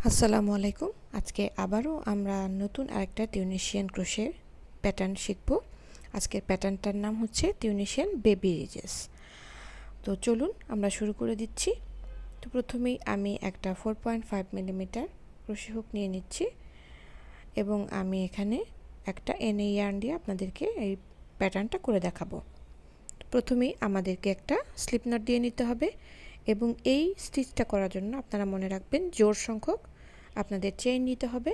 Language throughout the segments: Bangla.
আসসালামু আলাইকুম। আজকে আবারও আমরা নতুন আরেকটা টিউনিশিয়ান ক্রোশে প্যাটার্ন শিখব। আজকের প্যাটার্নটার নাম হচ্ছে টিউনিশিয়ান বেবি রিজেস। তো চলুন আমরা শুরু করে দিচ্ছি। তো প্রথমেই আমি একটা 4.5 মিলিমিটার ক্রোশে হুক নিয়ে নিচ্ছি এবং আমি এখানে একটা এনে ইয়ার্ন দিয়ে আপনাদেরকে এই প্যাটার্নটা করে দেখাবো। প্রথমেই আমাদেরকে একটা স্লিপ নট দিয়ে নিতে হবে এবং এই স্টিচটা করার জন্য আপনারা মনে রাখবেন জোড় সংখ্যক আপনাদের চেইন নিতে হবে।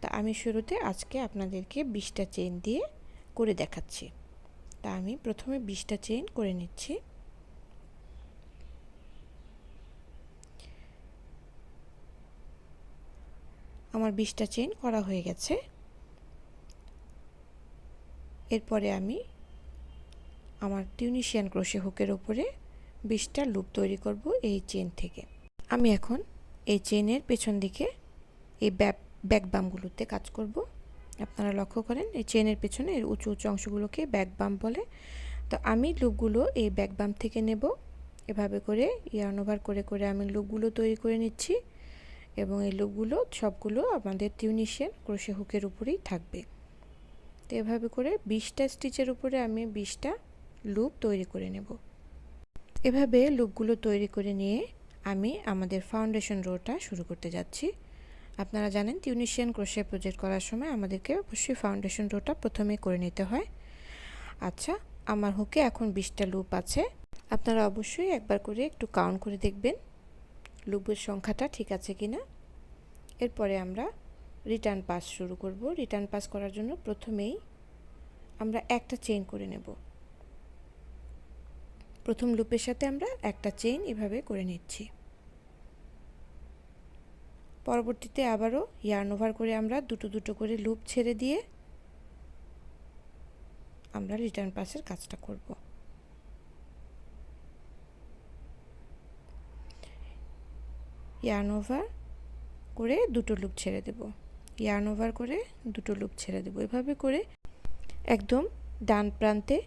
তা আমি শুরুতে আজকে আপনাদেরকে 20টা চেইন দিয়ে করে দেখাচ্ছি। তা আমি প্রথমে 20টা চেইন করে নিচ্ছি। আমার 20টা চেইন করা হয়ে গেছে। এরপরে আমি আমার টিউনিশিয়ান ক্রোশে হুকের উপরে 20টা লুপ তৈরি করব এই চেইন থেকে। আমি এখন এই চেইনের পেছন দিকে এই ব্যাক বামগুলোতে কাজ করব। আপনারা লক্ষ্য করেন এই চেইনের পেছনে এর উঁচু উঁচু অংশগুলোকে ব্যাক বাম বলে। তো আমি লুপগুলো এই ব্যাক বাম থেকে নেব। এভাবে করে ইয়ার্ন ওভার করে করে আমি লুপগুলো তৈরি করে নিচ্ছি এবং এই লুপগুলো সবগুলো আমাদের টিউনিশিয়ান ক্রোশে হুকের উপরেই থাকবে। তো এভাবে করে 20টা স্টিচের উপরে আমি 20টা লুপ তৈরি করে নেব। এভাবে লুপগুলো তৈরি করে নিয়ে আমি আমাদের ফাউন্ডেশন রোটা শুরু করতে যাচ্ছি। আপনারা জানেন টিউনিশিয়ান ক্রোশে প্রজেক্ট করার সময় আমাদেরকে অবশ্যই ফাউন্ডেশন রোটা প্রথমে করে নিতে হয়। আচ্ছা, আমার হুকে এখন 20টা লুপ আছে। আপনারা অবশ্যই একবার করে একটু কাউন্ট করে দেখবেন লুপের সংখ্যাটা ঠিক আছে কিনা। এরপরে আমরা রিটার্ন পাস শুরু করব। রিটার্ন পাস করার জন্য প্রথমেই আমরা একটা চেইন করে নেব। প্রথম লুপের সাথে আমরা একটা চেইন এভাবে করে নিচ্ছি। পরবর্তীতে আবারও ইয়ার্ন ওভার করে আমরা দুটো দুটো করে লুপ ছেড়ে দিয়ে আমরা রিটার্ন পাসের কাজটা করব। ইয়ার্ন ওভার করে দুটো লুপ ছেড়ে দেব, ইয়ার্ন ওভার করে দুটো লুপ ছেড়ে দেব। এভাবে করে একদম ডান প্রান্তে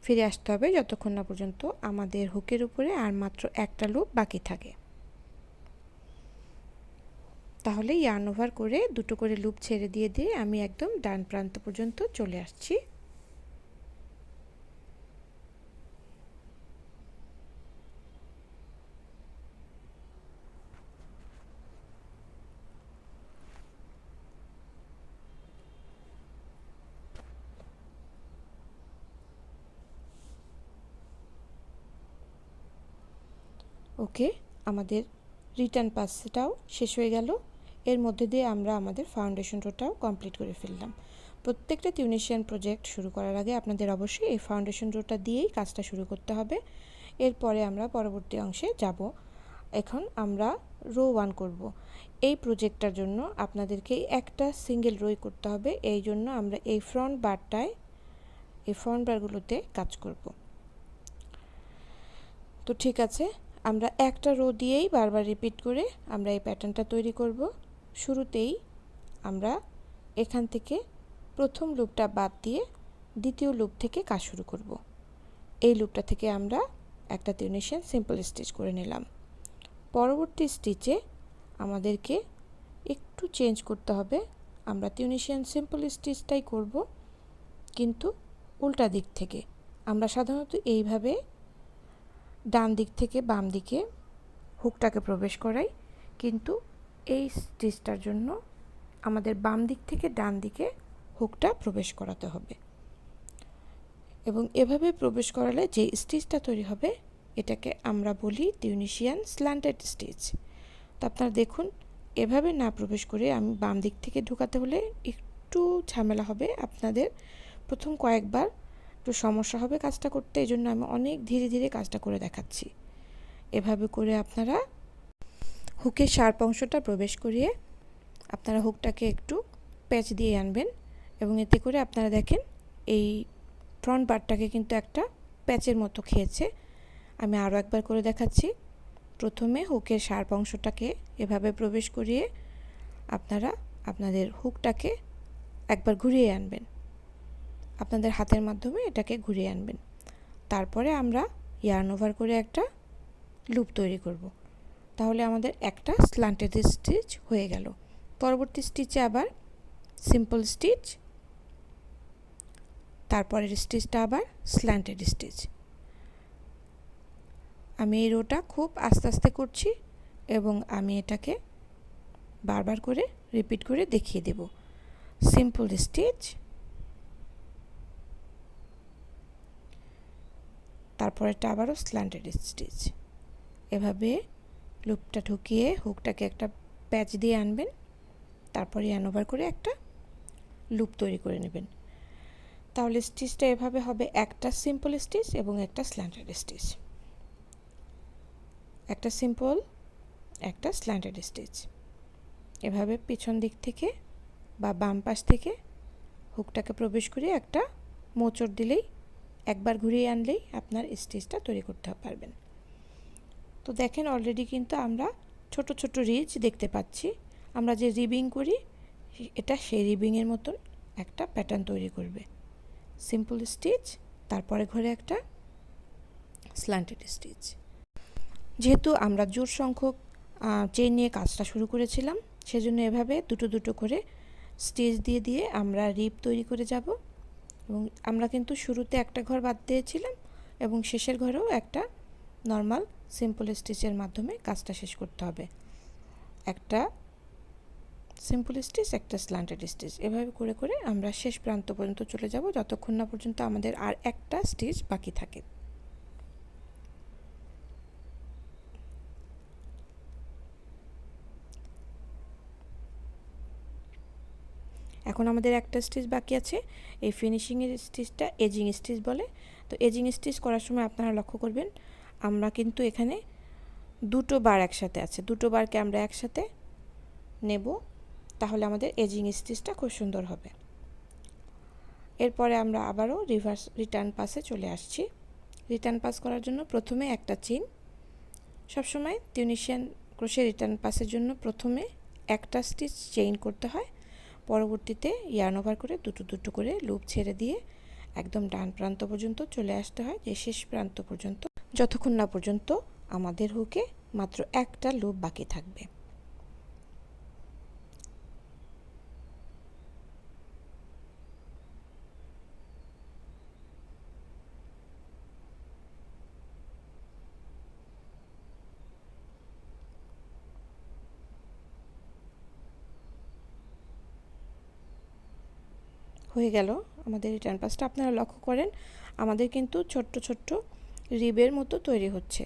ফিরে আসতে হবে যতক্ষণ না পর্যন্ত আমাদের হুকের উপরে আর মাত্র একটা লুপ বাকি থাকে। তাহলে ইয়ার্ন ওভার করে দুটো করে লুপ ছেড়ে দিয়ে দিয়ে আমি একদম ডান প্রান্ত পর্যন্ত চলে আসছি। ওকে, আমাদের রিটার্ন পাসটাও শেষ হয়ে গেল। এর মধ্যে দিয়ে আমরা আমাদের ফাউন্ডেশন রোটাও কমপ্লিট করে ফেললাম। প্রত্যেকটা টিউনিশিয়ান প্রজেক্ট শুরু করার আগে আপনাদের অবশ্যই এই ফাউন্ডেশন রোটা দিয়েই কাজটা শুরু করতে হবে। এরপরে আমরা পরবর্তী অংশে যাব। এখন আমরা রো 1 করব। এই প্রজেক্টটার জন্য আপনাদেরকে একটা সিঙ্গেল রোই করতে হবে। এই জন্য আমরা এই ফ্রন্ট বারগুলোতে কাজ করব। তো ঠিক আছে, আমরা একটা রো দিয়েই বারবার রিপিট করে আমরা এই প্যাটার্নটা তৈরি করব। শুরুতেই আমরা এখান থেকে প্রথম লুপটা বাদ দিয়ে দ্বিতীয় লুপ থেকে কাজ শুরু করব। এই লুপটা থেকে আমরা একটা টিউনিশিয়ান সিম্পল স্টিচ করে নিলাম। পরবর্তী স্টিচে আমাদেরকে একটু চেঞ্জ করতে হবে। আমরা টিউনিশিয়ান সিম্পল স্টিচটাই করব, কিন্তু উল্টা দিক থেকে। আমরা সাধারণত এইভাবে ডান দিক থেকে বাম দিকে হুকটাকে প্রবেশ করাই, কিন্তু এই স্টিচটার জন্য আমাদের বাম দিক থেকে ডান দিকে হুকটা প্রবেশ করাতে হবে এবং এভাবে প্রবেশ করালে যে স্টিচটা তৈরি হবে এটাকে আমরা বলি টিউনিশিয়ান স্ল্যান্টেড স্টিচ। তো আপনারা দেখুন, এভাবে না প্রবেশ করে আমি বাম দিক থেকে ঢোকাতে হলে একটু ঝামেলা হবে, আপনাদের প্রথম কয়েকবার একটু সমস্যা হবে কাজটা করতে। এই জন্য আমি অনেক ধীরে ধীরে কাজটা করে দেখাচ্ছি। এভাবে করে আপনারা হুকের শার্প অংশটা প্রবেশ করিয়ে আপনারা হুকটাকে একটু প্যাচ দিয়ে আনবেন এবং এতে করে আপনারা দেখেন এই ফ্রন্ট পার্টটাকে কিন্তু একটা প্যাচের মতো খেয়েছে। আমি আরও একবার করে দেখাচ্ছি। প্রথমে হুকের শার্প অংশটাকে এভাবে প্রবেশ করিয়ে আপনারা আপনাদের হুকটাকে একবার ঘুরিয়ে আনবেন, আপনাদের হাতের মাধ্যমে এটাকে ঘুরিয়ে আনবেন। তারপরে আমরা ইয়ার্ন ওভার করে একটা লুপ তৈরি করব। তাহলে আমাদের একটা স্ল্যান্টেড স্টিচ হয়ে গেল। পরবর্তী স্টিচে আবার সিম্পল স্টিচ, তারপরের স্টিচটা আবার স্ল্যান্টেড স্টিচ। আমি এই রোটা খুব আস্তে আস্তে করছি এবং আমি এটাকে বারবার করে রিপিট করে দেখিয়ে দেব। সিম্পল স্টিচ, তারপরেরটা আবারও স্ল্যান্টেড স্টিচ। এভাবে লুপটা ঢুকিয়ে হুকটাকে একটা প্যাচ দিয়ে আনবেন, তারপরে ইয়ার্ন ওভার করে একটা লুপ তৈরি করে নেবেন। তাহলে স্টিচটা এভাবে হবে, একটা সিম্পল স্টিচ এবং একটা স্ল্যান্টেড স্টিচ, একটা সিম্পল একটা স্ল্যান্টেড স্টিচ। এভাবে পিছন দিক থেকে বা বাম পাশ থেকে হুকটাকে প্রবেশ করিয়ে একটা মোচড় দিলেই, একবার ঘুরিয়ে আনলেই আপনার স্টিচটা তৈরি করতে পারবেন। তো দেখেন অলরেডি কিন্তু আমরা ছোট ছোট রিজ দেখতে পাচ্ছি। আমরা যে রিবিং করি এটা সেই রিবিংয়ের মতন একটা প্যাটার্ন তৈরি করবে। সিম্পল স্টিচ, তারপরে ঘরে একটা স্ল্যান্টেড স্টিচ। যেহেতু আমরা জোড় সংখ্যক চেইন নিয়ে কাজটা শুরু করেছিলাম, সেজন্য এভাবে দুটো দুটো করে স্টিচ দিয়ে দিয়ে আমরা রিব তৈরি করে যাব। এবং আমরা কিন্তু শুরুতে একটা ঘর বাদ দিয়েছিলাম এবং শেষের ঘরেও একটা নর্মাল সিম্পল স্টিচের মাধ্যমে কাজটা শেষ করতে হবে। একটা সিম্পল স্টিচ, একটা স্ল্যান্টেড স্টিচ, এভাবে করে করে আমরা শেষ প্রান্ত পর্যন্ত চলে যাব, যতক্ষণ না পর্যন্ত আমাদের আর একটা স্টিচ বাকি থাকে। এখন আমাদের একটা স্টিচ বাকি আছে। এই ফিনিশিংয়ের স্টিচটা এজিং স্টিচ বলে। তো এজিং স্টিচ করার সময় আপনারা লক্ষ্য করবেন আমরা কিন্তু এখানে দুটো বার একসাথে আছে, দুটো বারকে আমরা একসাথে নেব, তাহলে আমাদের এজিং স্টিচটা খুব সুন্দর হবে। এরপরে আমরা আবারও রিটার্ন পাসে চলে আসছি। রিটার্ন পাস করার জন্য প্রথমে একটা চেইন, সবসময় টিউনিশিয়ান ক্রোশে রিটার্ন পাসের জন্য প্রথমে একটা স্টিচ চেইন করতে হয়, পরবর্তীতে ইয়ার্ন ওভার করে দুটো দুটো করে লুপ ছেড়ে দিয়ে একদম ডান প্রান্ত পর্যন্ত চলে আসতে হয়, যে শেষ প্রান্ত পর্যন্ত, যতক্ষণ না পর্যন্ত আমাদের হুকে মাত্র একটা লুপ বাকি থাকবে। হয়ে গেল আমাদের রিটার্ন পাসটা। আপনারা লক্ষ্য করেন আমাদের কিন্তু ছোট্ট ছোট্ট রিবের মতো তৈরি হচ্ছে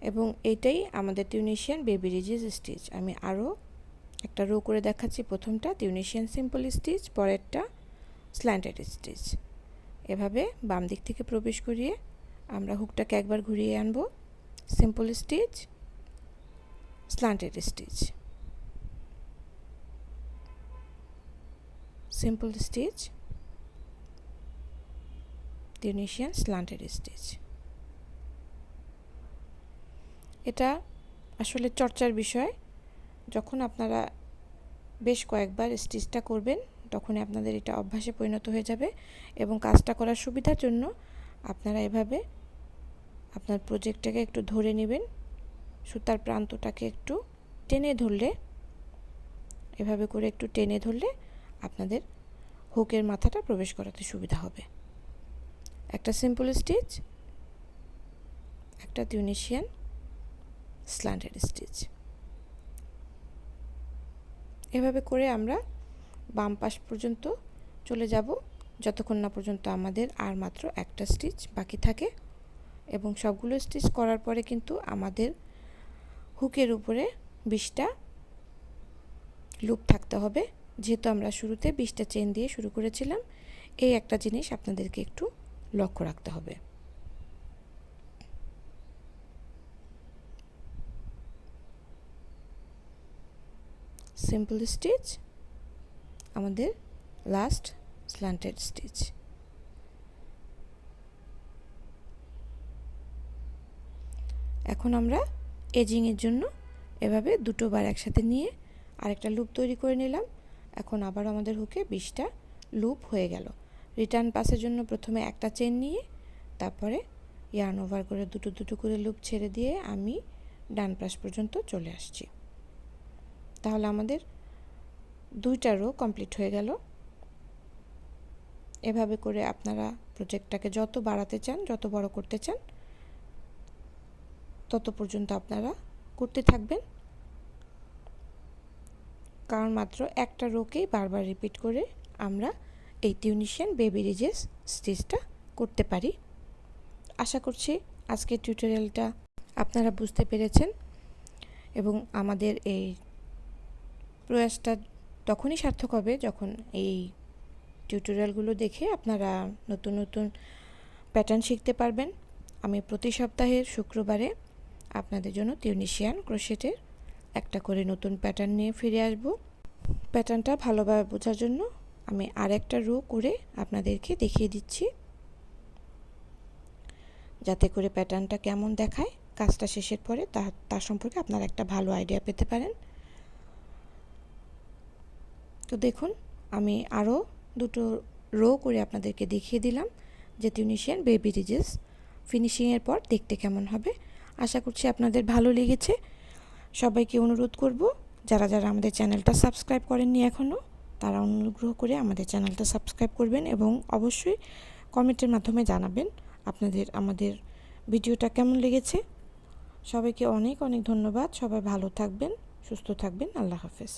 এবং এটাই আমাদের টিউনিশিয়ান বেবি রিজেস স্টিচ। আমি আরও একটা রো করে দেখাচ্ছি। প্রথমটা টিউনিশিয়ান সিম্পল স্টিচ, পরেরটা স্ল্যান্টেড স্টিচ। এভাবে বাম দিক থেকে প্রবেশ করিয়ে আমরা হুকটাকে একবার ঘুরিয়ে আনব, simple stitch, slanted stitch, simple stitch, Tunisian slanted stitch. এটা আসলে চর্চার বিষয়। যখন আপনারা বেশ কয়েকবার স্টিচটা করবেন তখনই আপনাদের এটা অভ্যাসে পরিণত হয়ে যাবে এবং কাজটা করার সুবিধার জন্য আপনারা এভাবে আপনার প্রজেক্টটাকে একটু ধরে নেবেন, সুতার প্রান্তটাকে একটু টেনে ধরলে, এভাবে করে একটু টেনে ধরলে আপনাদের হুকের মাথাটা প্রবেশ করাতে সুবিধা হবে। একটা সিম্পল স্টিচ, একটা টিউনিশিয়ান স্ল্যান্টেড স্টিচ। এভাবে করে আমরা বাম পাশ পর্যন্ত চলে যাব, যতক্ষণ না পর্যন্ত আমাদের আর মাত্র একটা স্টিচ বাকি থাকে। এবং সবগুলো স্টিচ করার পরে কিন্তু আমাদের হুকের উপরে 20টা লুপ থাকতে হবে, যেহেতু আমরা শুরুতে 20টা চেইন দিয়ে শুরু করেছিলাম। এই একটা জিনিস আপনাদেরকে একটু লক্ষ্য রাখতে হবে। সিম্পল স্টিচ, আমাদের লাস্ট স্ল্যান্টেড স্টিচ। এখন আমরা এজিংয়ের জন্য এভাবে দুটো বার একসাথে নিয়ে আরেকটা লুপ তৈরি করে নিলাম। এখন আবার আমাদের হুকে 20টা লুপ হয়ে গেল। রিটার্ন পাসের জন্য প্রথমে একটা চেইন নিয়ে তারপরে ইয়ার্ন ওভার করে দুটো দুটো করে লুপ ছেড়ে দিয়ে আমি ডান পাশ পর্যন্ত চলে আসছি। তাহলে আমাদের 2টা রো কমপ্লিট হয়ে গেল। এভাবে করে আপনারা প্রজেক্টটাকে যত বাড়াতে চান, যত বড় করতে চান, তত পর্যন্ত আপনারা করতে থাকবেন, কারণ মাত্র একটা রোকেই বারবার রিপিট করে আমরা এই টিউনিশিয়ান বেবি রিজেস স্টিচটা করতে পারি। আশা করছি আজকের টিউটোরিয়ালটা আপনারা বুঝতে পেরেছেন এবং আমাদের এই প্রয়াসটা তখনই সার্থক হবে যখন এই টিউটোরিয়ালগুলো দেখে আপনারা নতুন নতুন প্যাটার্ন শিখতে পারবেন। আমি প্রতি সপ্তাহের শুক্রবারে আপনাদের জন্য টিউনিশিয়ান ক্রোশেটের একটা করে নতুন প্যাটার্ন নিয়ে ফিরে আসব। প্যাটার্নটা ভালোভাবে বোঝার জন্য আমি আরেকটা রো করে আপনাদেরকে দেখিয়ে দিচ্ছি, যাতে করে প্যাটার্নটা কেমন দেখায় কাজটা শেষের পরে তার সম্পর্কে আপনারা একটা ভালো আইডিয়া পেতে পারেন। তো দেখুন, আমি আরও 2টো রো করে আপনাদেরকে দেখিয়ে দিলাম যে টিউনিশিয়ান বেবি রিজেস ফিনিশিংয়ের পর দেখতে কেমন হবে। আশা করছি আপনাদের ভালো লেগেছে। সবাইকে অনুরোধ করব, যারা যারা আমাদের চ্যানেলটা সাবস্ক্রাইব করেননি এখনও, তারা অনুগ্রহ করে আমাদের চ্যানেলটা সাবস্ক্রাইব করবেন এবং অবশ্যই কমেন্টের মাধ্যমে জানাবেন আপনাদের আমাদের ভিডিওটা কেমন লেগেছে। সবাইকে অনেক অনেক ধন্যবাদ। সবাই ভালো থাকবেন, সুস্থ থাকবেন। আল্লাহ হাফেজ।